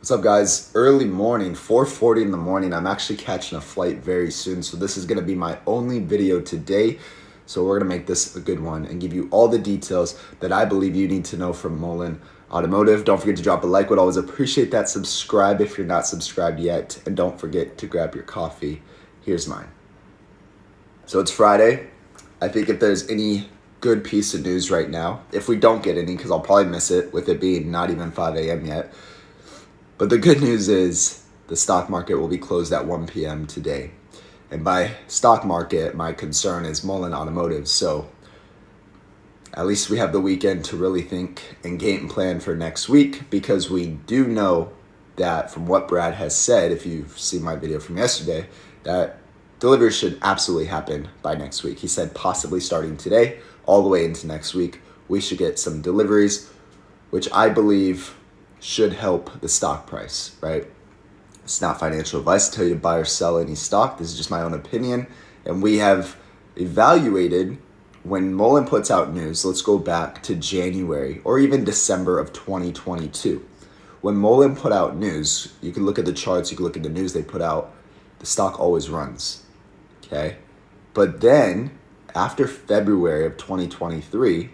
What's up, guys? Early morning, 4:40 in the morning. I'm actually catching a flight very soon, so this is going to be my only video today. So we're going to make this a good one and give you all the details that I believe you need to know from Mullen Automotive. Don't forget to drop a like. Would always appreciate that. Subscribe if you're not subscribed yet, and don't forget to grab your coffee. Here's mine. So it's Friday. I think if there's any good piece of news right now, if we don't get any, because I'll probably miss it with it being not even 5 a.m. yet. But the good news is the stock market will be closed at 1 p.m. today. And by stock market, my concern is Mullen Automotive. So at least we have the weekend to really think and game plan for next week, because we do know that from what Brad has said, if you've seen my video from yesterday, that delivery should absolutely happen by next week. He said possibly starting today all the way into next week, we should get some deliveries, which I believe should help the stock price, right? It's not financial advice to tell you to buy or sell any stock. This is just my own opinion. And we have evaluated when Mullen puts out news. Let's go back to January or even December of 2022. When Mullen put out news, you can look at the charts, you can look at the news they put out, the stock always runs, okay? But then after February of 2023,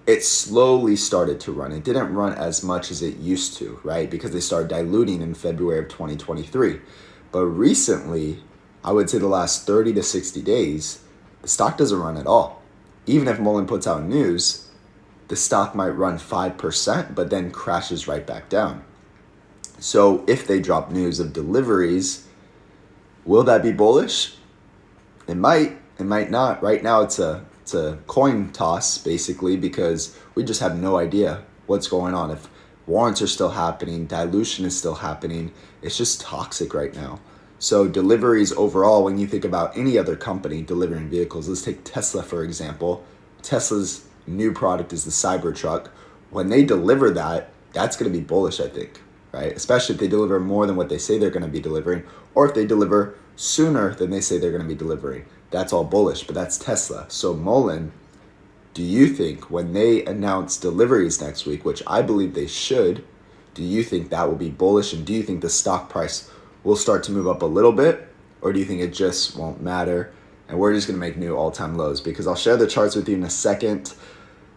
it slowly started to run. It didn't run as much as it used to, right? Because they started diluting in February of 2023. But recently, I would say the last 30 to 60 days, the stock doesn't run at all. Even if Mullen puts out news, the stock might run 5%, but then crashes right back down. So if they drop news of deliveries, will that be bullish? It might not. Right now, it's a coin toss, basically, because we just have no idea what's going on. If warrants are still happening, dilution is still happening, it's just toxic right now. So deliveries overall, when you think about any other company delivering vehicles, let's take Tesla, for example. Tesla's new product is the Cybertruck. When they deliver that, that's going to be bullish, I think, right? Especially if they deliver more than what they say they're going to be delivering, or if they deliver sooner than they say they're going to be delivering. That's all bullish, but that's Tesla. So Mullen, do you think when they announce deliveries next week, which I believe they should, do you think that will be bullish? And do you think the stock price will start to move up a little bit? Or do you think it just won't matter and we're just going to make new all-time lows? Because I'll share the charts with you in a second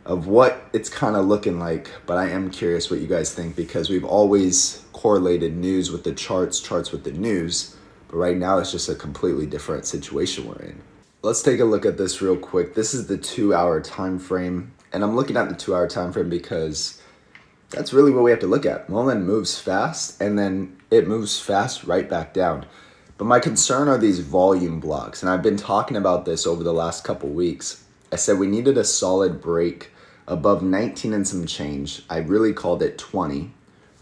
of what it's kind of looking like, but I am curious what you guys think, because we've always correlated news with the charts with the news. But right now, it's just a completely different situation we're in. Let's take a look at this real quick. This is the 2-hour time frame. And I'm looking at the 2-hour time frame because that's really what we have to look at. Mullen moves fast, and then it moves fast right back down. But my concern are these volume blocks. And I've been talking about this over the last couple weeks. I said we needed a solid break above 19 and some change. I really called it 20,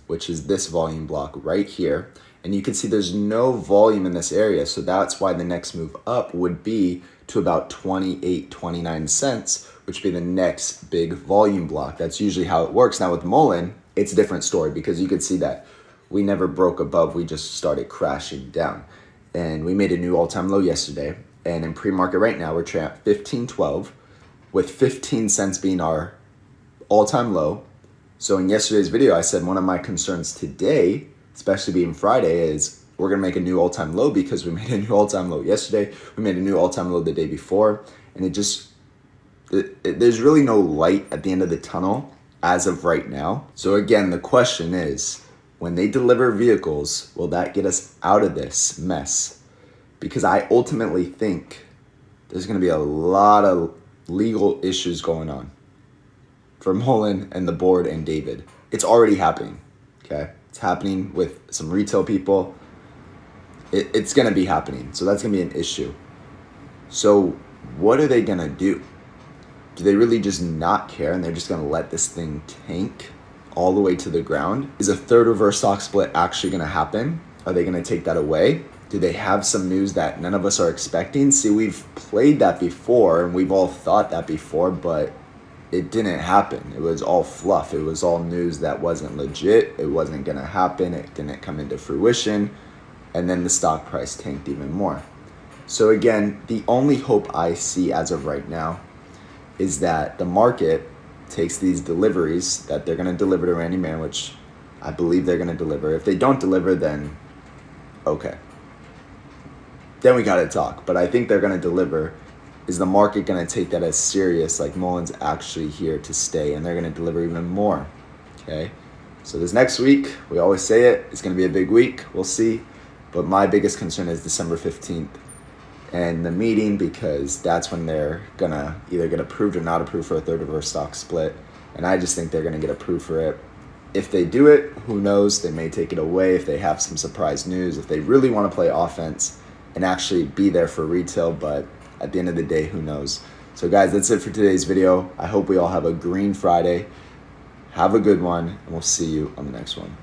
which is this volume block right here. And you can see there's no volume in this area. So that's why the next move up would be to about 28, 29 cents, which would be the next big volume block. That's usually how it works. Now with Mullen, it's a different story, because you could see that we never broke above. We just started crashing down. And we made a new all-time low yesterday. And in pre-market right now, we're trading at 15.12, with 15 cents being our all-time low. So in yesterday's video, I said one of my concerns today, especially being Friday, is we're going to make a new all-time low, because we made a new all-time low yesterday. We made a new all-time low the day before. And there's really no light at the end of the tunnel as of right now. So again, the question is, when they deliver vehicles, will that get us out of this mess? Because I ultimately think there's going to be a lot of legal issues going on for Mullen and the board and David. It's already happening, okay? It's happening with some retail people. It's going to be happening. So that's going to be an issue. So what are they going to do? Do they really just not care and they're just going to let this thing tank all the way to the ground? Is a third reverse stock split actually going to happen? Are they going to take that away? Do they have some news that none of us are expecting? See, we've played that before and we've all thought that before, but it didn't happen. It was all fluff. It was all news that wasn't legit. It wasn't going to happen. It didn't come into fruition. And then the stock price tanked even more. So again, the only hope I see as of right now is that the market takes these deliveries that they're going to deliver to Randy Marion, which I believe they're going to deliver. If they don't deliver, then okay. Then we got to talk. But I think they're going to deliver. Is the market going to take that as serious? Like Mullen's actually here to stay, and they're going to deliver even more. Okay. So this next week, we always say it, it's going to be a big week. We'll see. But my biggest concern is December 15th and the meeting, because that's when they're going to either get approved or not approved for a third reverse stock split. And I just think they're going to get approved for it. If they do it, who knows? They may take it away if they have some surprise news, if they really want to play offense and actually be there for retail. But at the end of the day, who knows? So guys, that's it for today's video. I hope we all have a green Friday. Have a good one, and we'll see you on the next one.